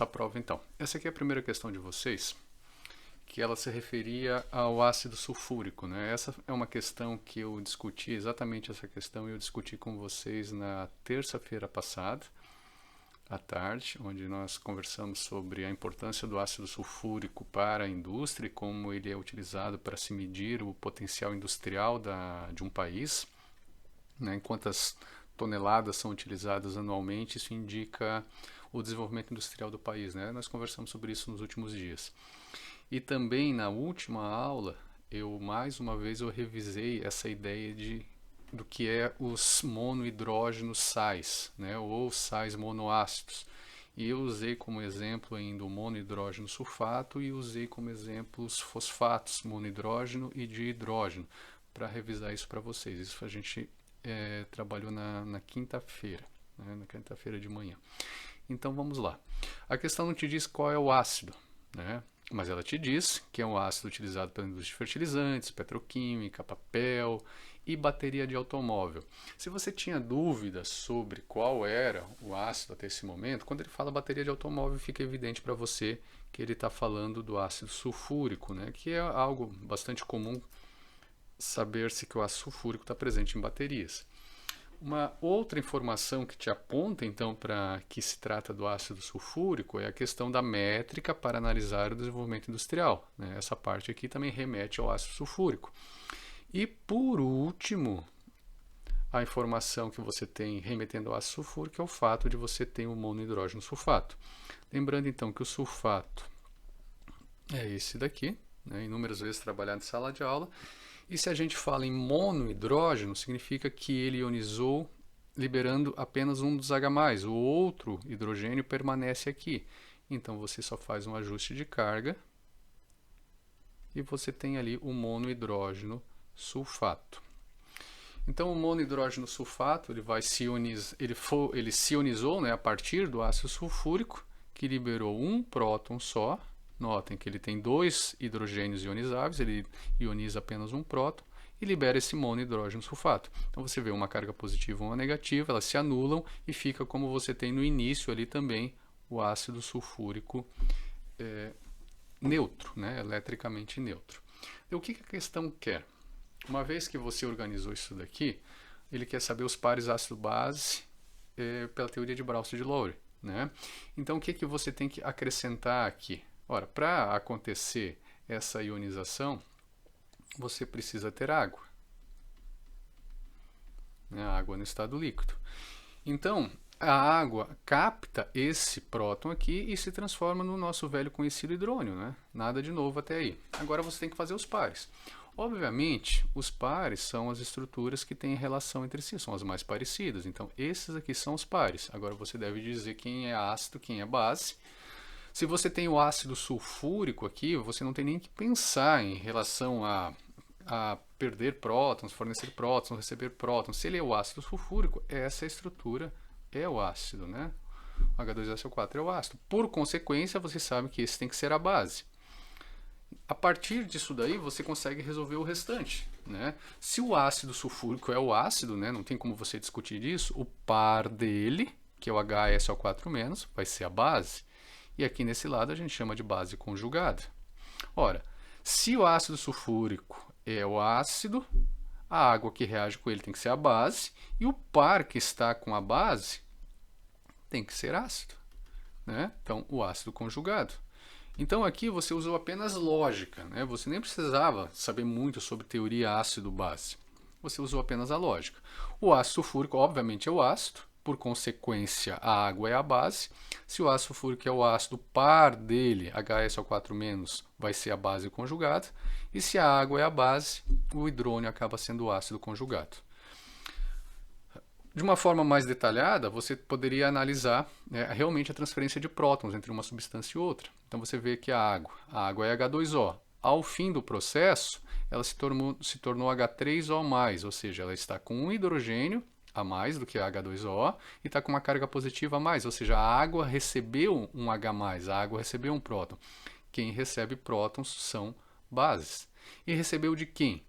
A prova então. Essa aqui é a primeira questão de vocês, que ela se referia ao ácido sulfúrico, né? Essa é uma questão que eu discuti, exatamente essa questão eu discuti com vocês na terça-feira passada, à tarde, onde nós conversamos sobre a importância do ácido sulfúrico para a indústria e como ele é utilizado para se medir o potencial industrial de um país, né? Em quantas toneladas são utilizadas anualmente, isso indica o desenvolvimento industrial do país, né? Nós conversamos sobre isso nos últimos dias. E também na última aula, mais uma vez eu revisei essa ideia do que é os monohidrógenos sais, né? Ou sais monoácidos. E eu usei como exemplo ainda o monohidrógeno sulfato e usei como exemplo os fosfatos monohidrógeno e dihidrógeno, para revisar isso para vocês. Isso a gente trabalhou na quinta-feira, né? Na quinta-feira de manhã. Então vamos lá. A questão não te diz qual é o ácido, né? Mas ela te diz que é um ácido utilizado pela indústria de fertilizantes, petroquímica, papel e bateria de automóvel. Se você tinha dúvidas sobre qual era o ácido até esse momento, quando ele fala bateria de automóvel, fica evidente para você que ele está falando do ácido sulfúrico, né? Que é algo bastante comum saber-se que o ácido sulfúrico está presente em baterias. Uma outra informação que te aponta, então, para que se trata do ácido sulfúrico é a questão da métrica para analisar o desenvolvimento industrial, né? Essa parte aqui também remete ao ácido sulfúrico. E, por último, a informação que você tem remetendo ao ácido sulfúrico é o fato de você ter um monohidrógeno sulfato. Lembrando, então, que o sulfato é esse daqui, né? Inúmeras vezes trabalhado em sala de aula. E se a gente fala em monohidrógeno, significa que ele ionizou liberando apenas um dos H+, o outro hidrogênio permanece aqui. Então você só faz um ajuste de carga e você tem ali o monohidrógeno sulfato. Então o monohidrógeno sulfato ele se ionizou, né, a partir do ácido sulfúrico, que liberou um próton só. Notem que ele tem dois hidrogênios ionizáveis, ele ioniza apenas um próton e libera esse monohidrógeno sulfato. Então você vê uma carga positiva e uma negativa, elas se anulam e fica como você tem no início ali também o ácido sulfúrico neutro, né? Eletricamente neutro. E o que a questão quer? Uma vez que você organizou isso daqui, ele quer saber os pares ácido-base pela teoria de Brauster-Lowry, né? Então o que você tem que acrescentar aqui? Ora, para acontecer essa ionização, você precisa ter água. A água no estado líquido. Então, a água capta esse próton aqui e se transforma no nosso velho conhecido hidrônio, né? Nada de novo até aí. Agora você tem que fazer os pares. Obviamente, os pares são as estruturas que têm relação entre si, são as mais parecidas. Então, esses aqui são os pares. Agora você deve dizer quem é ácido, quem é base. Se você tem o ácido sulfúrico aqui, você não tem nem que pensar em relação a perder prótons, fornecer prótons, receber prótons. Se ele é o ácido sulfúrico, essa estrutura é o ácido, né? H2SO4 é o ácido. Por consequência, você sabe que esse tem que ser a base. A partir disso daí, você consegue resolver o restante, né? Se o ácido sulfúrico é o ácido, né? Não tem como você discutir isso, o par dele, que é o HSO4-, vai ser a base. E aqui nesse lado a gente chama de base conjugada. Ora, se o ácido sulfúrico é o ácido, a água que reage com ele tem que ser a base, e o par que está com a base tem que ser ácido, né? Então, o ácido conjugado. Então, aqui você usou apenas lógica, né? Você nem precisava saber muito sobre teoria ácido-base. Você usou apenas a lógica. O ácido sulfúrico, obviamente, é o ácido. Por consequência, a água é a base. Se o ácido sulfúrico é o ácido, par dele, HSO4-, vai ser a base conjugada. E se a água é a base, o hidrônio acaba sendo o ácido conjugado. De uma forma mais detalhada, você poderia analisar realmente a transferência de prótons entre uma substância e outra. Então você vê que a água é H2O. Ao fim do processo, ela se tornou H3O+, ou seja, ela está com um hidrogênio a mais do que a H2O e está com uma carga positiva a mais, ou seja, a água recebeu um H+, a água recebeu um próton. Quem recebe prótons são bases. E recebeu de quem?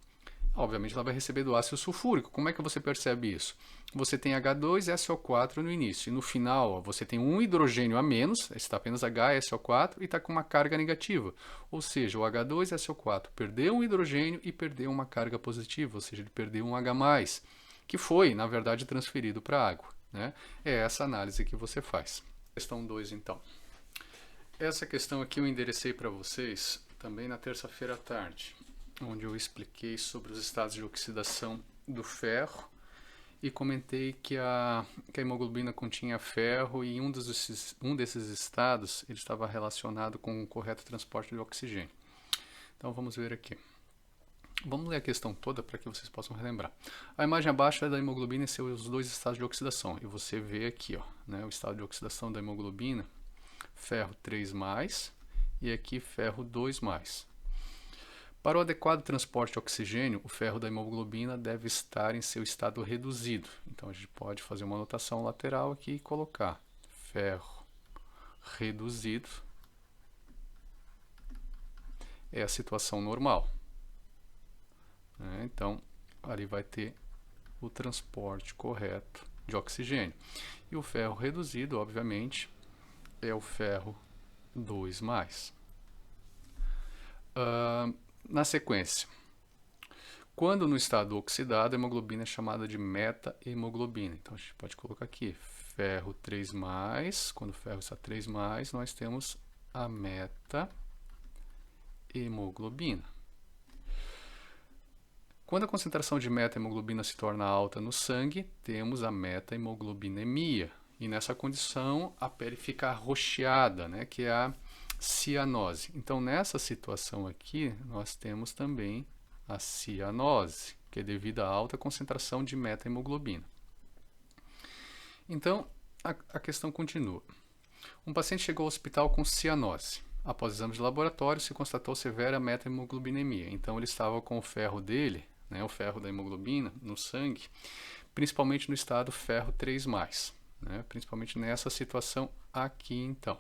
obviamente ela vai receber do ácido sulfúrico. Como é que você percebe isso? Você tem H2SO4 no início e no final ó, você tem um hidrogênio a menos, está apenas HSO4 e está com uma carga negativa. Ou seja, o H2SO4 perdeu um hidrogênio e perdeu uma carga positiva, ou seja, ele perdeu um H+, que foi, na verdade, transferido para a água. Né? É essa análise que você faz. Questão 2, então. Essa questão aqui eu enderecei para vocês também na terça-feira à tarde, onde eu expliquei sobre os estados de oxidação do ferro e comentei que a hemoglobina continha ferro e um desses estados ele estava relacionado com o correto transporte de oxigênio. Então vamos ver aqui. Vamos ler a questão toda para que vocês possam relembrar. A imagem abaixo é da hemoglobina e seus dois estados de oxidação. E você vê aqui ó, né, o estado de oxidação da hemoglobina, ferro 3+, e aqui ferro 2+. Para o adequado transporte de oxigênio, o ferro da hemoglobina deve estar em seu estado reduzido. Então a gente pode fazer uma anotação lateral aqui e colocar ferro reduzido é a situação normal. Então ali vai ter o transporte correto de oxigênio. E o ferro reduzido, obviamente, é o ferro 2+. Na sequência, quando no estado oxidado, a hemoglobina é chamada de meta-hemoglobina. Então, a gente pode colocar aqui ferro 3+, quando o ferro está 3+, nós temos a meta-hemoglobina. Quando a concentração de meta-hemoglobina se torna alta no sangue, temos a meta-hemoglobinemia. E nessa condição, a pele fica arroxeada, né, que é a cianose. Então, nessa situação aqui, nós temos também a cianose, que é devido à alta concentração de meta-hemoglobina. Então, a questão continua. Um paciente chegou ao hospital com cianose. Após exame de laboratório, se constatou severa meta-hemoglobinemia. Então, ele estava com o ferro dele, né, o ferro da hemoglobina, no sangue, principalmente no estado ferro 3+, né, principalmente nessa situação aqui, então.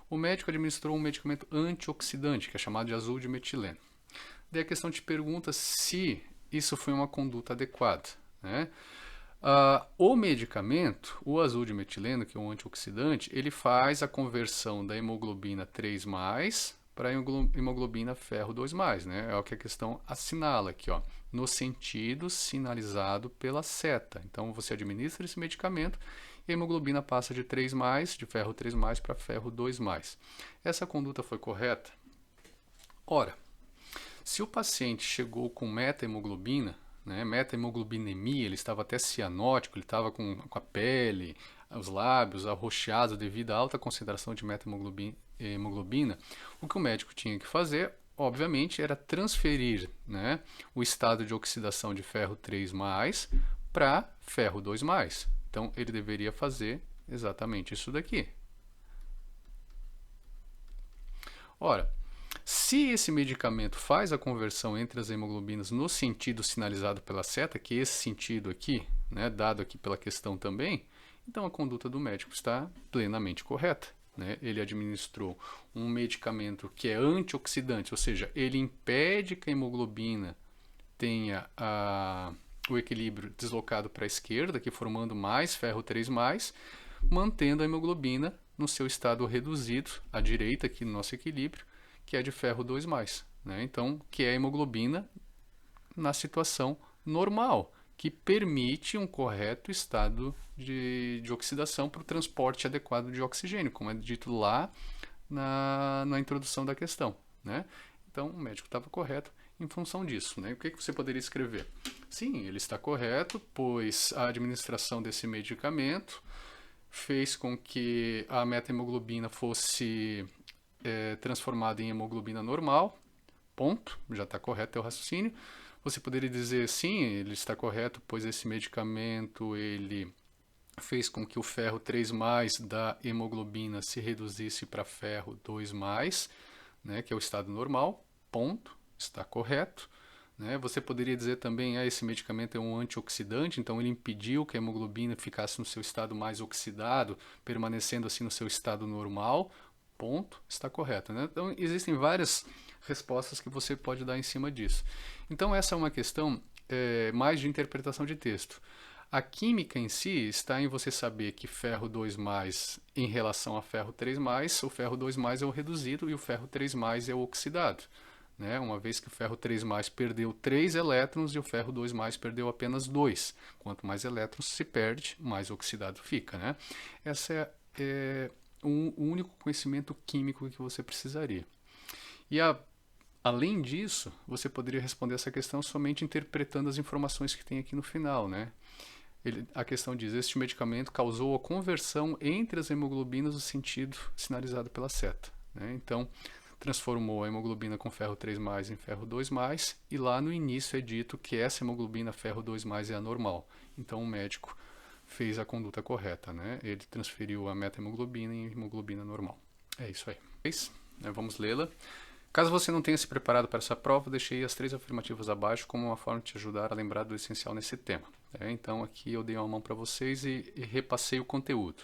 O médico administrou um medicamento antioxidante, que é chamado de azul de metileno. Daí a questão te pergunta se isso foi uma conduta adequada. Né? O medicamento, o azul de metileno, que é um antioxidante, ele faz a conversão da hemoglobina 3+, para a hemoglobina ferro 2+. Né? É o que a questão assinala aqui, ó, no sentido sinalizado pela seta. Então, você administra esse medicamento e a hemoglobina passa de 3+, de ferro 3+, para ferro 2+. Essa conduta foi correta? Ora, se o paciente chegou com meta-hemoglobina, né, meta-hemoglobinemia, ele estava até cianótico, ele estava com a pele, os lábios arroxeados devido à alta concentração de meta-hemoglobina, o que o médico tinha que fazer, obviamente, era transferir, né, o estado de oxidação de ferro 3+, para ferro 2+. Então, ele deveria fazer exatamente isso daqui. Ora, se esse medicamento faz a conversão entre as hemoglobinas no sentido sinalizado pela seta, que é esse sentido aqui, né, dado aqui pela questão também, então a conduta do médico está plenamente correta. Né? Ele administrou um medicamento que é antioxidante, ou seja, ele impede que a hemoglobina tenha o equilíbrio deslocado para a esquerda, aqui formando mais ferro 3+, mantendo a hemoglobina no seu estado reduzido, à direita aqui no nosso equilíbrio, que é de ferro 2+. Né? Então, que é a hemoglobina na situação normal, que permite um correto estado de oxidação para o transporte adequado de oxigênio, como é dito lá na introdução da questão. Né? Então, o médico estava correto em função disso. Né? O que você poderia escrever? Sim, ele está correto, pois a administração desse medicamento fez com que a meta-hemoglobina fosse transformada em hemoglobina normal, ponto, já está correto o raciocínio. Você poderia dizer, sim, ele está correto, pois esse medicamento ele fez com que o ferro 3+ da hemoglobina se reduzisse para ferro 2+, né, que é o estado normal, ponto, está correto. Né? Você poderia dizer também, esse medicamento é um antioxidante, então ele impediu que a hemoglobina ficasse no seu estado mais oxidado, permanecendo assim no seu estado normal, Ponto, está correto, né? Então, existem várias respostas que você pode dar em cima disso. Então, essa é uma questão mais de interpretação de texto. A química em si está em você saber que ferro 2+, em relação a ferro 3+, o ferro 2+ é o reduzido e o ferro 3+ é o oxidado. Né? Uma vez que o ferro 3+ perdeu 3 elétrons e o ferro 2+ perdeu apenas 2. Quanto mais elétrons se perde, mais oxidado fica. Né? Esse é o único conhecimento químico que você precisaria. E além disso, você poderia responder essa questão somente interpretando as informações que tem aqui no final. Né? A questão diz: este medicamento causou a conversão entre as hemoglobinas no sentido sinalizado pela seta. Né? Então, transformou a hemoglobina com ferro 3+ em ferro 2+, e lá no início é dito que essa hemoglobina ferro 2+ é anormal. Então o médico fez a conduta correta, né? Ele transferiu a meta-hemoglobina em hemoglobina normal. É isso aí. Vamos lê-la. Caso você não tenha se preparado para essa prova, deixei as 3 afirmativas abaixo como uma forma de te ajudar a lembrar do essencial nesse tema. Então aqui eu dei uma mão para vocês e repassei o conteúdo.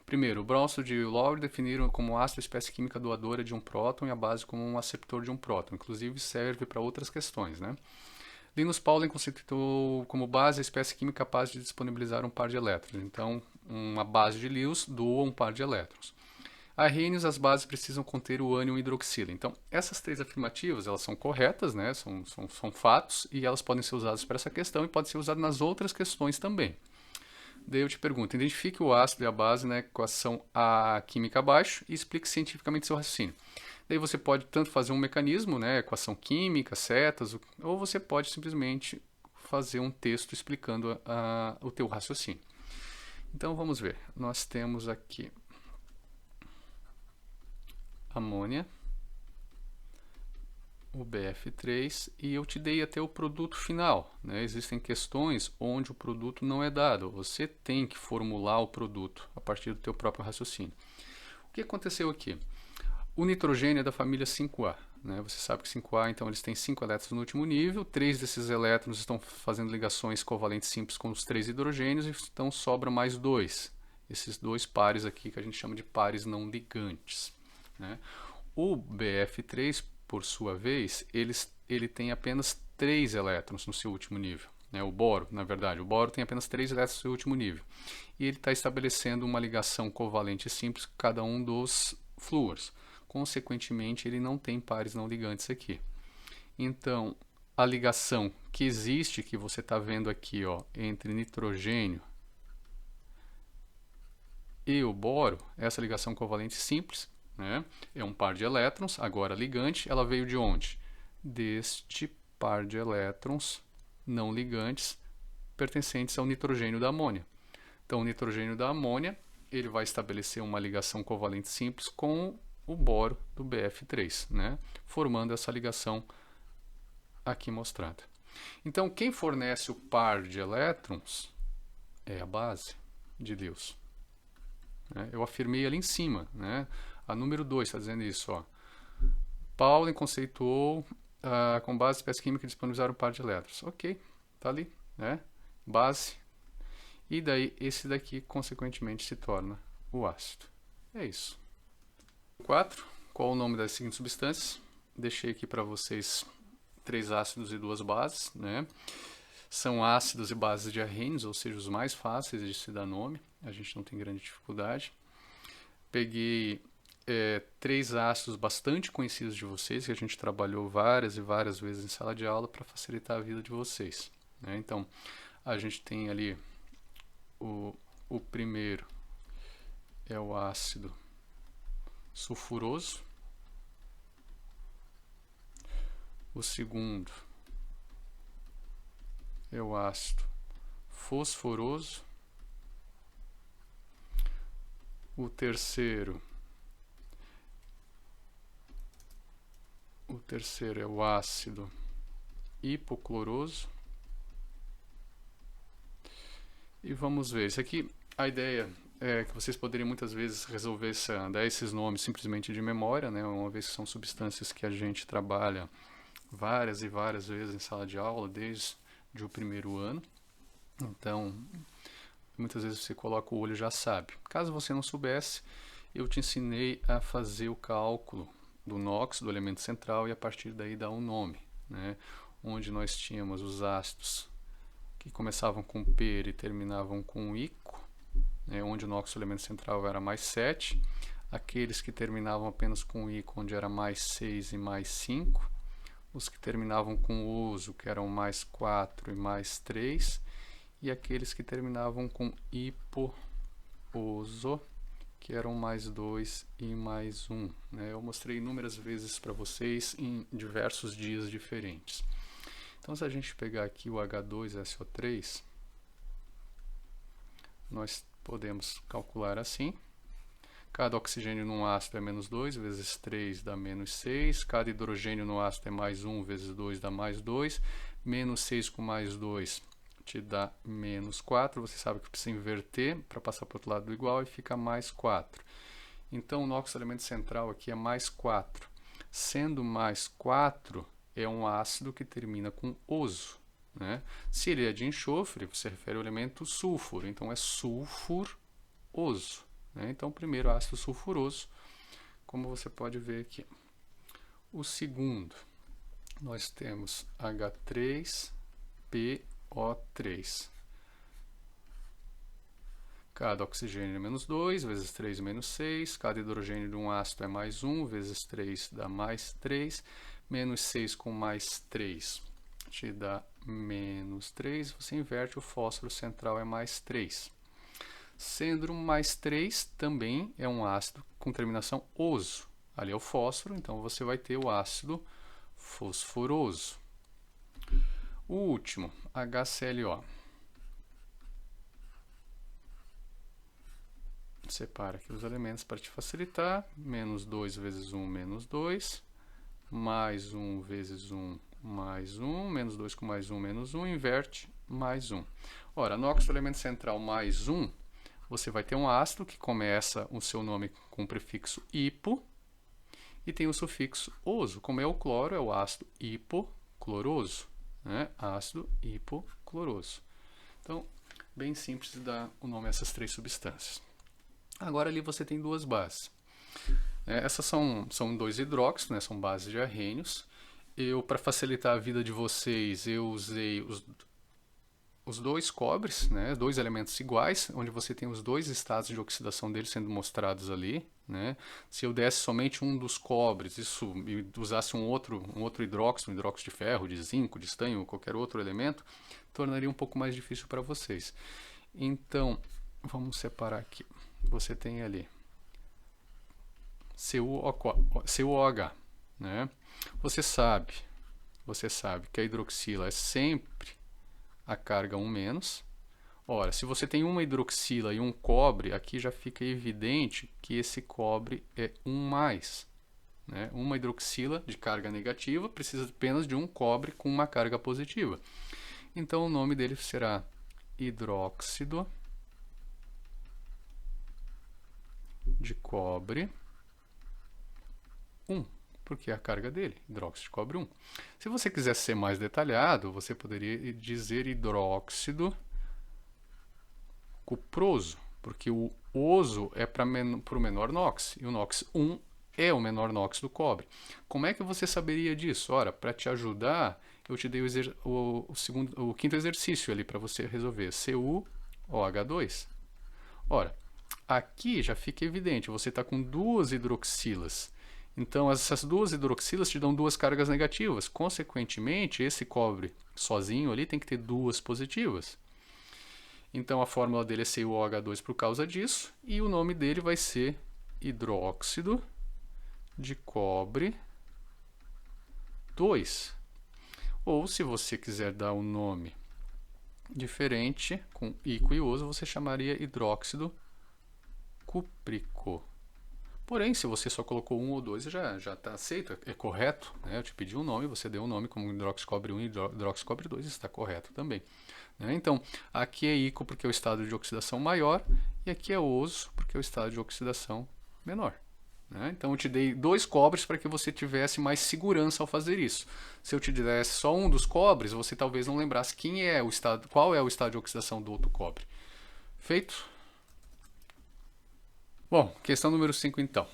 Primeiro, Bronsted e Lowry definiram como ácido a espécie química doadora de um próton e a base como um aceptor de um próton. Inclusive serve para outras questões. Linus Pauling conceituou como base a espécie química capaz de disponibilizar um par de elétrons. Então, uma base de Lewis doa um par de elétrons. Arrhenius, as bases precisam conter o ânion hidroxila. Então, essas 3 afirmativas, elas são corretas, né? São fatos, e elas podem ser usadas para essa questão e podem ser usadas nas outras questões também. Daí eu te pergunto: identifique o ácido e a base na equação A química abaixo e explique cientificamente seu raciocínio. Daí você pode tanto fazer um mecanismo, né, equação química, setas, ou você pode simplesmente fazer um texto explicando o teu raciocínio. Então vamos ver. Nós temos aqui amônia, o BF3, e eu te dei até o produto final. Né? Existem questões onde o produto não é dado. Você tem que formular o produto a partir do teu próprio raciocínio. O que aconteceu aqui? O nitrogênio é da família 5A. Né? Você sabe que 5A, então, eles têm 5 elétrons no último nível. 3 desses elétrons estão fazendo ligações covalentes simples com os 3 hidrogênios, então sobra mais 2. Esses 2 pares aqui que a gente chama de pares não ligantes. Né? O BF3, por sua vez, ele tem apenas 3 elétrons no seu último nível. Né? O boro, na verdade, o boro tem apenas 3 elétrons no seu último nível. E ele está estabelecendo uma ligação covalente simples com cada um dos flúors. Consequentemente, ele não tem pares não ligantes aqui. Então, a ligação que existe, que você está vendo aqui, entre nitrogênio e o boro, essa ligação covalente simples, né? É um par de elétrons. Agora, a ligante, ela veio de onde? Deste par de elétrons não ligantes pertencentes ao nitrogênio da amônia. Então, o nitrogênio da amônia, ele vai estabelecer uma ligação covalente simples com o boro do BF3, né? Formando essa ligação aqui mostrada. Então, quem fornece o par de elétrons é a base de Lewis. Eu afirmei ali em cima, né? A número 2 está dizendo isso. Pauling conceituou com base em espécie química disponibilizar um par de elétrons. Ok, está ali, né? Base. E daí, esse daqui, consequentemente, se torna o ácido. É isso. 4. Qual o nome das seguintes substâncias? Deixei aqui para vocês 3 ácidos e 2 bases, né? São ácidos e bases de arrênios, ou seja, os mais fáceis de se dar nome. A gente não tem grande dificuldade. Peguei 3 ácidos bastante conhecidos de vocês, que a gente trabalhou várias e várias vezes em sala de aula para facilitar a vida de vocês. Né? Então, a gente tem ali o primeiro é o ácido sulfuroso. O segundo é o ácido fosforoso. O terceiro é o ácido hipocloroso. E vamos ver. Isso aqui, a ideia é que vocês poderiam muitas vezes resolver dar esses nomes simplesmente de memória, né? Uma vez que são substâncias que a gente trabalha várias e várias vezes em sala de aula desde o primeiro ano. Então, muitas vezes você coloca o olho e já sabe. Caso você não soubesse, eu te ensinei a fazer o cálculo do NOx, do elemento central, e a partir daí dar um nome, né? Onde nós tínhamos os ácidos que começavam com per e terminavam com ico, né? Onde o NOx, o elemento central, era mais 7, aqueles que terminavam apenas com ico, onde era mais 6 e mais 5, os que terminavam com uso, que eram mais 4 e mais 3, e aqueles que terminavam com hipo-oso, que eram mais 2 e mais 1. Né? Eu mostrei inúmeras vezes para vocês em diversos dias diferentes. Então, se a gente pegar aqui o H2SO3, nós podemos calcular assim. Cada oxigênio num ácido é menos 2, vezes 3 dá menos 6. Cada hidrogênio no ácido é mais 1, vezes 2 dá mais 2. Menos 6 com mais 2 te dá menos 4. Você sabe que precisa inverter para passar para o outro lado do igual e fica mais 4. Então, o nosso elemento central aqui é mais 4. Sendo mais 4, é um ácido que termina com oso. Né? Se ele é de enxofre, você refere ao elemento sulfuro. Então, é sulfuroso. Né? Então, o primeiro ácido sulfuroso, como você pode ver aqui. O segundo, nós temos H3PO3. Cada oxigênio é menos 2, vezes 3 menos 6. Cada hidrogênio de um ácido é mais 1, vezes 3 dá mais 3. Menos 6 com mais 3 te dá menos 3. Você inverte, o fósforo central é mais 3. Sendo mais 3, também é um ácido com terminação oso. Ali é o fósforo, então você vai ter o ácido fosforoso. O último, HClO. Separa aqui os elementos para te facilitar. Menos 2 vezes 1, menos 2. Mais 1 vezes 1, mais 1. Menos 2 com mais 1, menos 1. Inverte, mais 1. Ora, no óxido elemento central mais 1, você vai ter um ácido que começa o seu nome com o prefixo hipo e tem o sufixo oso. Como é o cloro, é o ácido hipocloroso. Né? Ácido hipocloroso. Então, bem simples de dar o nome a essas três substâncias. Agora ali você tem duas bases. Essas são dois hidróxidos, né? São bases de arrênios. Para facilitar a vida de vocês, eu usei os dois cobres, né, dois elementos iguais, onde você tem os dois estados de oxidação deles sendo mostrados ali. Né? Se eu desse somente um dos cobres, e usasse um outro hidróxido, um hidróxido de ferro, de zinco, de estanho, ou qualquer outro elemento, tornaria um pouco mais difícil para vocês. Então, vamos separar aqui. Você tem ali CuOH. Né? Você sabe que a hidroxila é sempre a carga 1-. Ora, se você tem uma hidroxila e um cobre, aqui já fica evidente que esse cobre é 1+. Né? Uma hidroxila de carga negativa precisa apenas de um cobre com uma carga positiva. Então, o nome dele será hidróxido de cobre 1. Porque é a carga dele, hidróxido de cobre 1. Se você quiser ser mais detalhado, você poderia dizer hidróxido cuproso, porque o oso é para o menor NOx, e o NOx 1 é o menor NOx do cobre. Como é que você saberia disso? Ora, para te ajudar, eu te dei o quinto exercício ali para você resolver, CuOH2. Ora, aqui já fica evidente, você está com duas hidroxilas. Então, essas duas hidroxilas te dão duas cargas negativas. Consequentemente, esse cobre sozinho ali tem que ter duas positivas. Então, a fórmula dele é CuOH2 por causa disso. E o nome dele vai ser hidróxido de cobre 2. Ou, se você quiser dar um nome diferente, com ico e oso, você chamaria hidróxido cúprico. Porém, se você só colocou um ou dois, já está aceito, é correto. Né? Eu te pedi um nome, você deu um nome como hidróxido cobre 1 e hidróxido cobre 2, está correto também. Né? Então, aqui é ico porque é o estado de oxidação maior, e aqui é oso porque é o estado de oxidação menor. Né? Então, eu te dei dois cobres para que você tivesse mais segurança ao fazer isso. Se eu te desse só um dos cobres, você talvez não lembrasse qual é o estado de oxidação do outro cobre. Feito? Bom, questão número 5 então.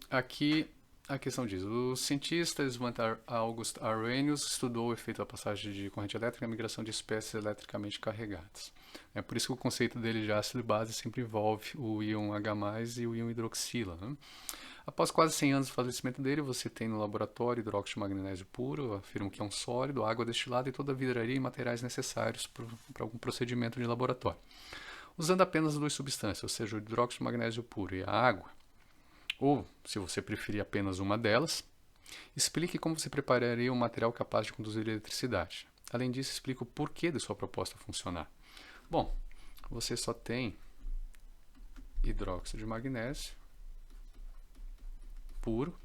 Aqui a questão diz: o cientista Svante August Arrhenius estudou o efeito da passagem de corrente elétrica e a migração de espécies eletricamente carregadas. É por isso que o conceito dele de ácido e base sempre envolve o íon H+, e o íon hidroxila, né? Após quase 100 anos do falecimento dele, você tem no laboratório hidróxido de magnésio puro, afirma que é um sólido, água destilada e toda a vidraria e materiais necessários para algum procedimento de laboratório. Usando apenas duas substâncias, ou seja, o hidróxido de magnésio puro e a água, ou, se você preferir apenas uma delas, explique como você prepararia um material capaz de conduzir eletricidade. Além disso, explique o porquê de sua proposta funcionar. Bom, você só tem hidróxido de magnésio puro,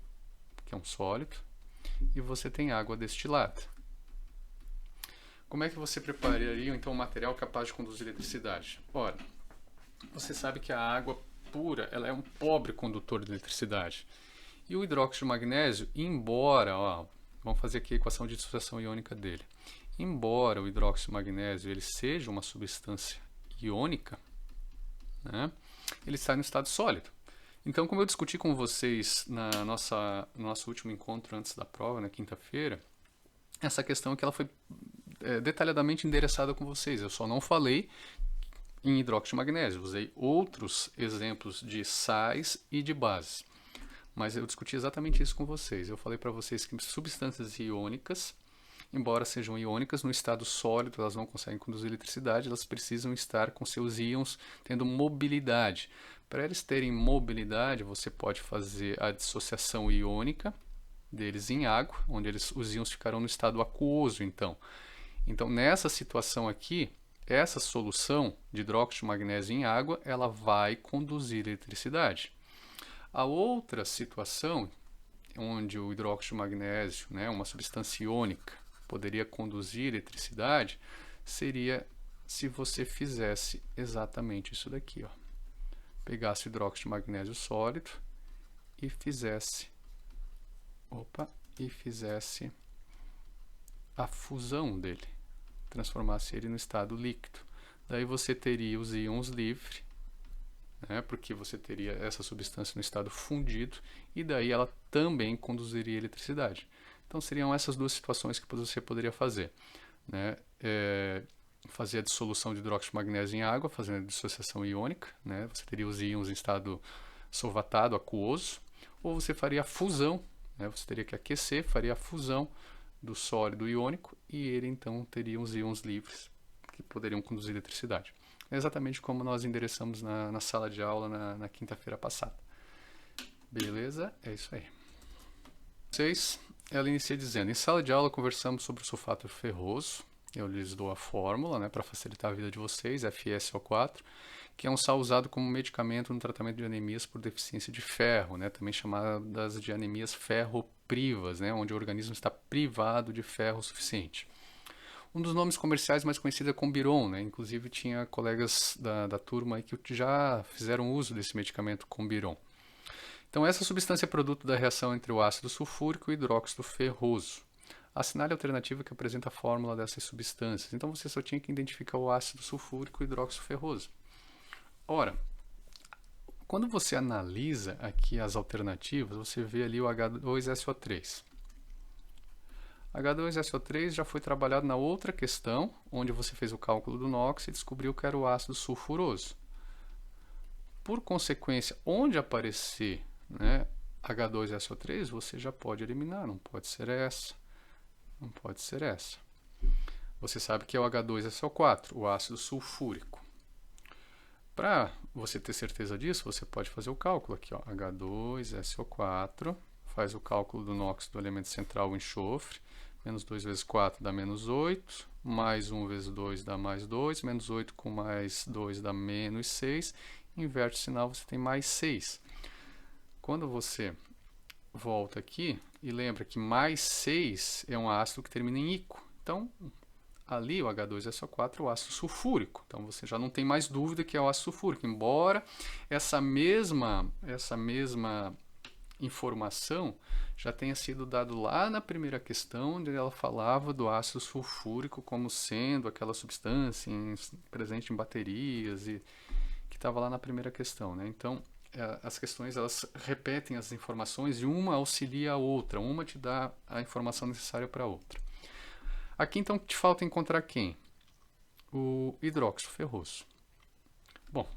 que é um sólido, e você tem água destilada. Como é que você prepararia então um material capaz de conduzir eletricidade? Ora, você sabe que a água pura ela é um pobre condutor de eletricidade. E o hidróxido de magnésio, embora, vamos fazer aqui a equação de dissociação iônica dele. Embora o hidróxido de magnésio ele seja uma substância iônica, né, ele está no estado sólido. Então, como eu discuti com vocês no nosso último encontro antes da prova, na quinta-feira, essa questão que ela foi detalhadamente endereçada com vocês. Eu só não falei em hidróxido de magnésio, usei outros exemplos de sais e de bases. Mas eu discuti exatamente isso com vocês. Eu falei para vocês que substâncias iônicas, embora sejam iônicas, no estado sólido elas não conseguem conduzir eletricidade, elas precisam estar com seus íons tendo mobilidade. Para eles terem mobilidade, você pode fazer a dissociação iônica deles em água, onde os íons ficarão no estado aquoso, então. Então, nessa situação aqui, essa solução de hidróxido de magnésio em água, ela vai conduzir eletricidade. A outra situação, onde o hidróxido de magnésio, né, uma substância iônica, poderia conduzir eletricidade, seria se você fizesse exatamente isso daqui, ó. Pegasse o hidróxido de magnésio sólido e fizesse a fusão dele, transformasse ele no estado líquido. Daí você teria os íons livres, né, porque você teria essa substância no estado fundido, e daí ela também conduziria eletricidade. Então seriam essas duas situações que você poderia fazer, né? Fazer a dissolução de hidróxido de magnésio em água, fazendo a dissociação iônica, né? Você teria os íons em estado solvatado, aquoso, ou você faria a fusão, né? Você teria que aquecer, faria a fusão do sólido iônico e ele então teria os íons livres que poderiam conduzir eletricidade. É exatamente como nós endereçamos na sala de aula na quinta-feira passada. Beleza? É isso aí. Ela inicia dizendo: em sala de aula conversamos sobre o sulfato ferroso. Eu lhes dou a fórmula, né, para facilitar a vida de vocês, FeSO4, que é um sal usado como medicamento no tratamento de anemias por deficiência de ferro, né, também chamadas de anemias ferroprivas, né, onde o organismo está privado de ferro suficiente. Um dos nomes comerciais mais conhecidos é Combiron, né, inclusive tinha colegas da turma aí que já fizeram uso desse medicamento Combiron. Então essa substância é produto da reação entre o ácido sulfúrico e o hidróxido ferroso. Assinale a alternativa que apresenta a fórmula dessas substâncias. Então você só tinha que identificar o ácido sulfúrico e o hidróxido ferroso. Ora, quando você analisa aqui as alternativas, você vê ali o H2SO3. H2SO3 já foi trabalhado na outra questão, onde você fez o cálculo do NOx e descobriu que era o ácido sulfuroso. Por consequência, onde aparecer, né, H2SO3, você já pode eliminar, não pode ser essa. Não pode ser essa. Você sabe que é o H2SO4, o ácido sulfúrico. Para você ter certeza disso, você pode fazer o cálculo aqui, ó, H2SO4, faz o cálculo do NOx do elemento central, o enxofre, menos 2 vezes 4 dá menos 8, mais 1 vezes 2 dá mais 2, menos 8 com mais 2 dá menos 6, inverte o sinal, você tem mais 6. Quando você volta aqui e lembra que mais 6 é um ácido que termina em ico. Então, ali o H2SO4 é o ácido sulfúrico. Então, você já não tem mais dúvida que é o ácido sulfúrico, embora essa mesma informação já tenha sido dado lá na primeira questão, onde ela falava do ácido sulfúrico como sendo aquela substância presente em baterias e que estava lá na primeira questão, né? Então, as questões elas repetem as informações e uma auxilia a outra, uma te dá a informação necessária para a outra. Aqui então te falta encontrar quem? O hidróxido ferroso. Bom,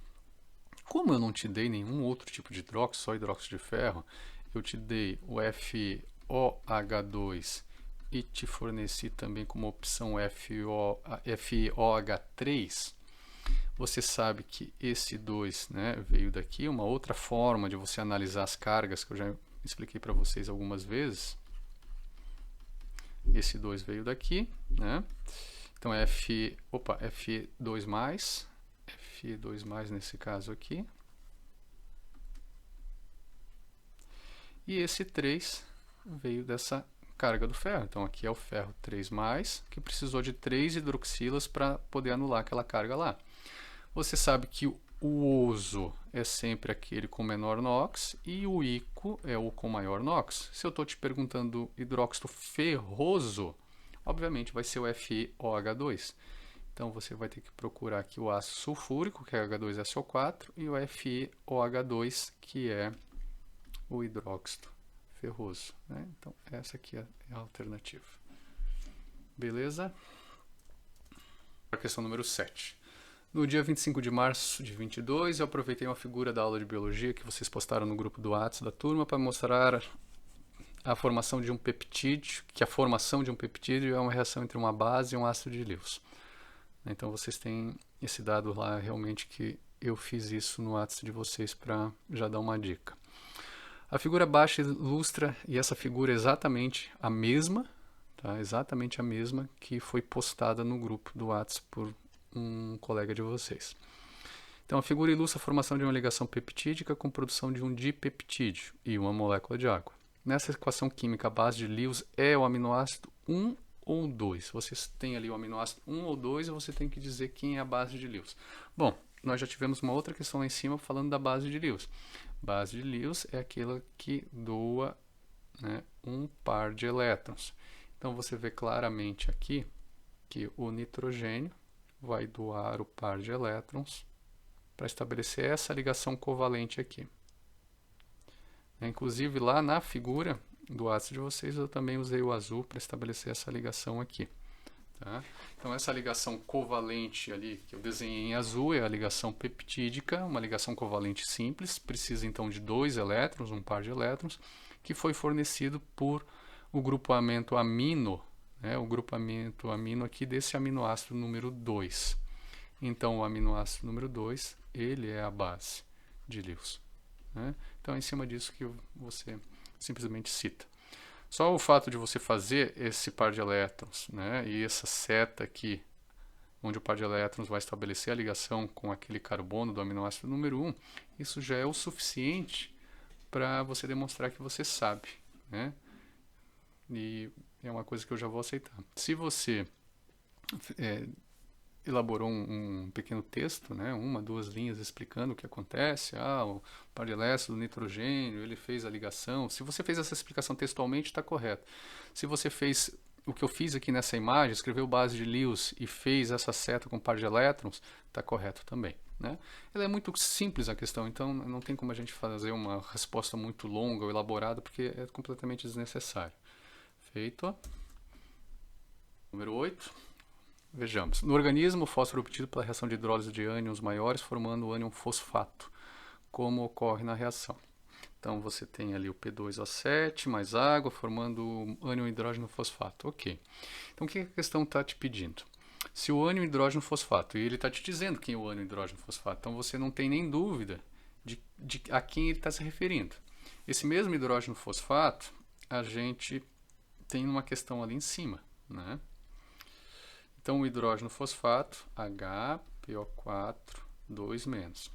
como eu não te dei nenhum outro tipo de hidróxido, só hidróxido de ferro, eu te dei o FOH2 e te forneci também como opção FiOH3. Você sabe que esse 2, né, veio daqui, uma outra forma de você analisar as cargas, que eu já expliquei para vocês algumas vezes. Esse 2 veio daqui, né? Então Fe2+, Fe2+, nesse caso aqui. E esse 3 veio dessa carga do ferro. Então aqui é o ferro 3+, que precisou de 3 hidroxilas para poder anular aquela carga lá. Você sabe que o oso é sempre aquele com menor NOx e o ico é o com maior NOx. Se eu estou te perguntando hidróxido ferroso, obviamente vai ser o FeOH2. Então você vai ter que procurar aqui o ácido sulfúrico, que é H2SO4, e o FeOH2, que é o hidróxido ferroso, né? Então essa aqui é a alternativa. Beleza? A questão número 7. No dia 25 de março de 22, eu aproveitei uma figura da aula de biologia que vocês postaram no grupo do WhatsApp da turma para mostrar a formação de um peptídeo, que a formação de um peptídeo é uma reação entre uma base e um ácido de Lewis. Então vocês têm esse dado lá, realmente que eu fiz isso no WhatsApp de vocês para já dar uma dica. A figura abaixo ilustra, e essa figura é exatamente a mesma, tá? Exatamente a mesma que foi postada no grupo do WhatsApp por um colega de vocês. Então a figura ilustra a formação de uma ligação peptídica com produção de um dipeptídeo e uma molécula de água. Nessa equação química, a base de Lewis é o aminoácido 1 ou 2. Vocês têm ali o aminoácido 1 ou 2 e você tem que dizer quem é a base de Lewis. Bom, nós já tivemos uma outra questão lá em cima falando da base de Lewis. Base de Lewis é aquela que doa, né, um par de elétrons. Então você vê claramente aqui que o nitrogênio vai doar o par de elétrons para estabelecer essa ligação covalente aqui. Inclusive lá na figura do ácido de vocês eu também usei o azul para estabelecer essa ligação aqui. Tá? Então essa ligação covalente ali que eu desenhei em azul é a ligação peptídica, uma ligação covalente simples, precisa então de 2 elétrons, um par de elétrons, que foi fornecido por o grupamento amino, né, o grupamento amino aqui desse aminoácido número 2. Então o aminoácido número 2, ele é a base de Lewis, né? Então é em cima disso que você simplesmente cita. Só o fato de você fazer esse par de elétrons, né, e essa seta aqui, onde o par de elétrons vai estabelecer a ligação com aquele carbono do aminoácido número 1, isso já é o suficiente para você demonstrar que você sabe, né? E é uma coisa que eu já vou aceitar. Se você elaborou um pequeno texto, né, 1, 2 linhas explicando o que acontece, o par de elétrons do nitrogênio, ele fez a ligação. Se você fez essa explicação textualmente, está correto. Se você fez o que eu fiz aqui nessa imagem, escreveu base de Lewis e fez essa seta com par de elétrons, está correto também, né? Ela é muito simples a questão, então não tem como a gente fazer uma resposta muito longa ou elaborada, porque é completamente desnecessário. Feito. Número 8. Vejamos. No organismo, o fósforo é obtido pela reação de hidrólise de ânions maiores, formando o ânion fosfato, como ocorre na reação. Então, você tem ali o P2O7 mais água, formando o ânion hidrógeno fosfato. Ok. Então, o que a questão está te pedindo? Se o ânion hidrógeno fosfato, e ele está te dizendo quem é o ânion hidrógeno fosfato, então você não tem nem dúvida de a quem ele está se referindo. Esse mesmo hidrógeno fosfato, a gente tem uma questão ali em cima, né? Então, o hidrógeno fosfato, HPO4, 2-.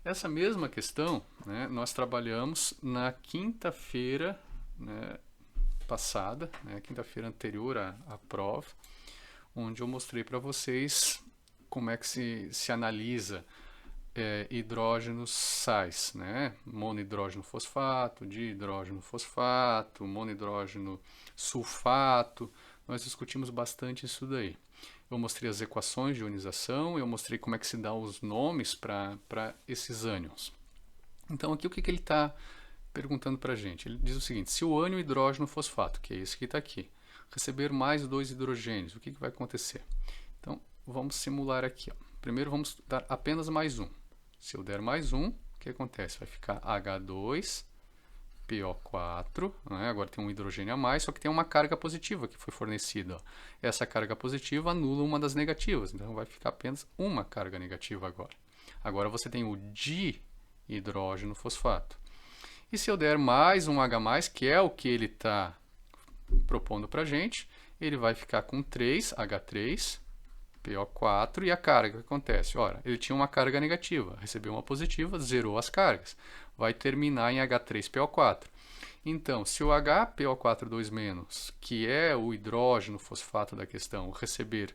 Essa mesma questão, né, nós trabalhamos na quinta-feira, né, passada, né, quinta-feira anterior à prova, onde eu mostrei para vocês como é que se analisa hidrógenos sais, né? Monohidrógeno fosfato, dihidrógeno fosfato, monohidrógeno sulfato. Nós discutimos bastante isso daí. Eu mostrei as equações de ionização, eu mostrei como é que se dá os nomes para esses ânions. Então aqui o que ele está perguntando para a gente? Ele diz o seguinte: se o ânion hidrógeno fosfato, que é esse que está aqui, receber mais 2 hidrogênios, o que vai acontecer? Então vamos simular aqui. Ó. Primeiro vamos dar apenas mais um. Se eu der mais um, o que acontece? Vai ficar H2PO4, né? Agora tem um hidrogênio a mais, só que tem uma carga positiva que foi fornecida. Ó. Essa carga positiva anula uma das negativas, então vai ficar apenas uma carga negativa agora. Agora você tem o dihidrógeno fosfato. E se eu der mais um H+, que é o que ele está propondo para a gente, ele vai ficar com 3, H3PO4, e a carga que acontece? Ora, ele tinha uma carga negativa, recebeu uma positiva, zerou as cargas. Vai terminar em H3PO4. Então, se o HPO4 2-, que é o hidrógeno fosfato da questão, receber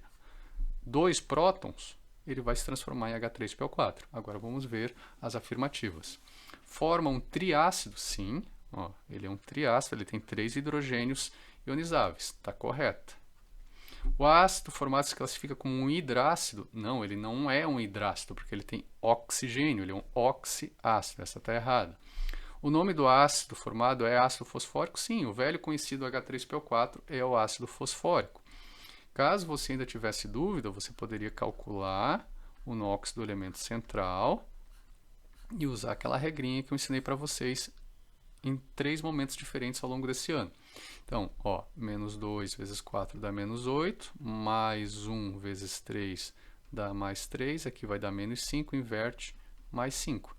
2 prótons, ele vai se transformar em H3PO4. Agora vamos ver as afirmativas. Forma um triácido, sim. Ó, ele é um triácido, ele tem 3 hidrogênios ionizáveis. Está correto. O ácido formado se classifica como um hidrácido? Não, ele não é um hidrácido, porque ele tem oxigênio, ele é um oxiácido. Essa está errada. O nome do ácido formado é ácido fosfórico? Sim, o velho conhecido H3PO4 é o ácido fosfórico. Caso você ainda tivesse dúvida, você poderia calcular o NOx do elemento central e usar aquela regrinha que eu ensinei para vocês em 3 momentos diferentes ao longo desse ano. Então, ó, menos 2 vezes 4 dá menos 8, mais 1 vezes 3 dá mais 3, aqui vai dar menos 5, inverte, mais 5.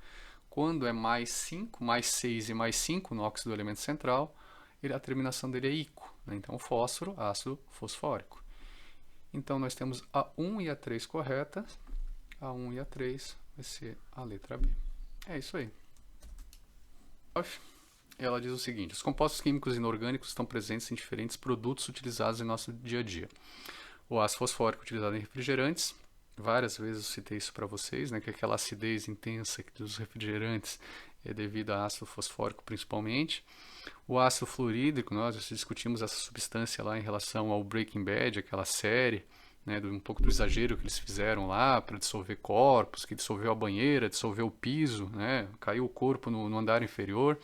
Quando é mais 5, mais 6 e mais 5, o NOx do elemento central, a terminação dele é ico, né? Então, fósforo, ácido fosfórico. Então, nós temos a 1 e a 3 corretas. A 1 e a 3 vai ser a letra B. É isso aí. Ela diz o seguinte: os compostos químicos inorgânicos estão presentes em diferentes produtos utilizados em nosso dia a dia. O ácido fosfórico utilizado em refrigerantes, várias vezes eu citei isso para vocês, né, que aquela acidez intensa dos refrigerantes é devido a ácido fosfórico principalmente. O ácido fluorídrico, nós discutimos essa substância lá em relação ao Breaking Bad, aquela série, né, um pouco do exagero que eles fizeram lá para dissolver corpos, que dissolveu a banheira, dissolveu o piso, né, caiu o corpo no andar inferior.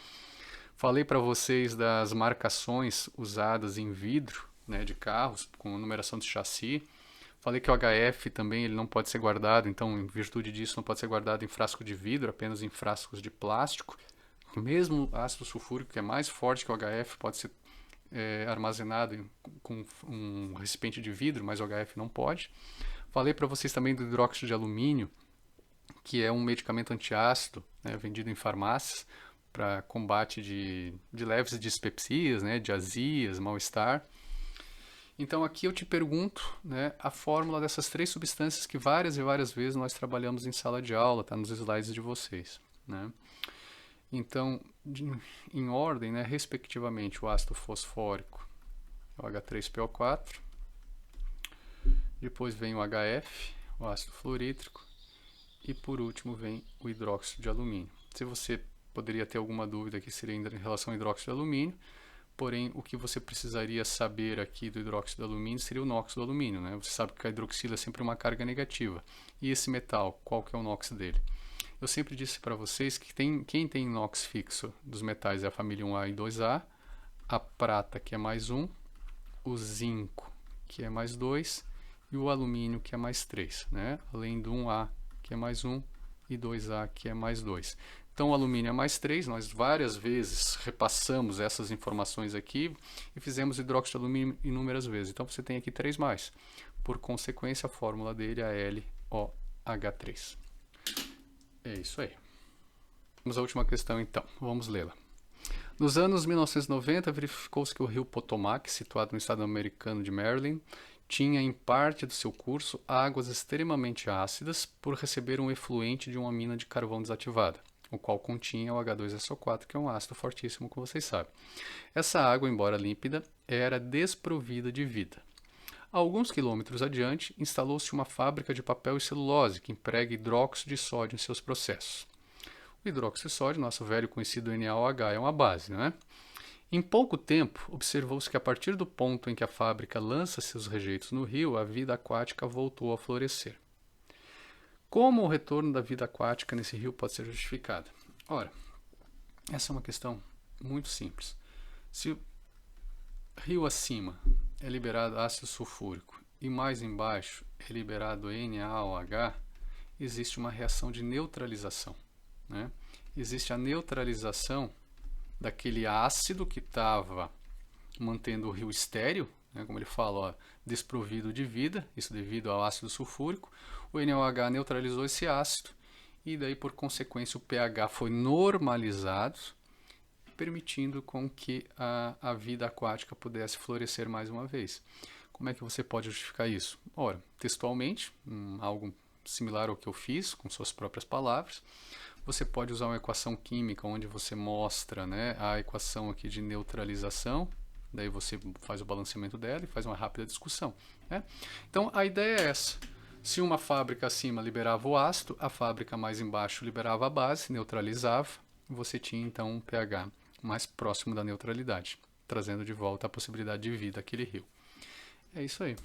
Falei para vocês das marcações usadas em vidro, né, de carros, com numeração de chassi. Falei que o HF também ele não pode ser guardado, então, em virtude disso, não pode ser guardado em frasco de vidro, apenas em frascos de plástico. Mesmo ácido sulfúrico, que é mais forte que o HF, pode ser armazenado com um recipiente de vidro, mas o HF não pode. Falei para vocês também do hidróxido de alumínio, que é um medicamento antiácido, né, vendido em farmácias para combate de leves dispepsias, né, de azias, mal-estar. Então aqui eu te pergunto, né, a fórmula dessas 3 substâncias que várias e várias vezes nós trabalhamos em sala de aula, está nos slides de vocês, né? Então, em ordem, né, respectivamente, o ácido fosfórico, o H3PO4, depois vem o HF, o ácido fluorídrico, e por último vem o hidróxido de alumínio. Se você poderia ter alguma dúvida aqui, seria em relação ao hidróxido de alumínio, porém o que você precisaria saber aqui do hidróxido de alumínio seria o NOx do alumínio, né? Você sabe que a hidroxila é sempre uma carga negativa. E esse metal, qual que é o NOx dele? Eu sempre disse para vocês que quem tem NOx fixo dos metais é a família 1A e 2A, a prata, que é mais 1, o zinco, que é mais 2, e o alumínio, que é mais 3, né? Além do 1A, que é mais 1, e 2A, que é mais 2. Então, o alumínio é mais 3, nós várias vezes repassamos essas informações aqui e fizemos hidróxido de alumínio inúmeras vezes. Então, você tem aqui 3 mais. Por consequência, a fórmula dele é LOH3. É isso aí. Vamos à última questão, então. Vamos lê-la. Nos anos 1990, verificou-se que o rio Potomac, situado no estado americano de Maryland, tinha em parte do seu curso águas extremamente ácidas por receber um efluente de uma mina de carvão desativada, o qual continha o H2SO4, que é um ácido fortíssimo, como vocês sabem. Essa água, embora límpida, era desprovida de vida. A alguns quilômetros adiante, instalou-se uma fábrica de papel e celulose que emprega hidróxido de sódio em seus processos. O hidróxido de sódio, nosso velho conhecido NaOH, é uma base, não é? Em pouco tempo, observou-se que a partir do ponto em que a fábrica lança seus rejeitos no rio, a vida aquática voltou a florescer. Como o retorno da vida aquática nesse rio pode ser justificado? Ora, Essa é uma questão muito simples. Se o rio acima é liberado ácido sulfúrico e mais embaixo é liberado NaOH, existe uma reação de neutralização, né? Existe a neutralização daquele ácido que estava mantendo o rio estéril, né, como ele fala, ó, desprovido de vida, isso devido ao ácido sulfúrico. O NaOH neutralizou esse ácido e daí, por consequência, o pH foi normalizado, permitindo com que a vida aquática pudesse florescer mais uma vez. Como é que você pode justificar isso? Ora, textualmente, algo similar ao que eu fiz, com suas próprias palavras, você pode usar uma equação química onde você mostra, né, a equação aqui de neutralização, daí você faz o balanceamento dela e faz uma rápida discussão, né? Então a ideia é essa. Se uma fábrica acima liberava o ácido, a fábrica mais embaixo liberava a base, neutralizava, você tinha então um pH mais próximo da neutralidade, trazendo de volta a possibilidade de vida àquele rio. É isso aí.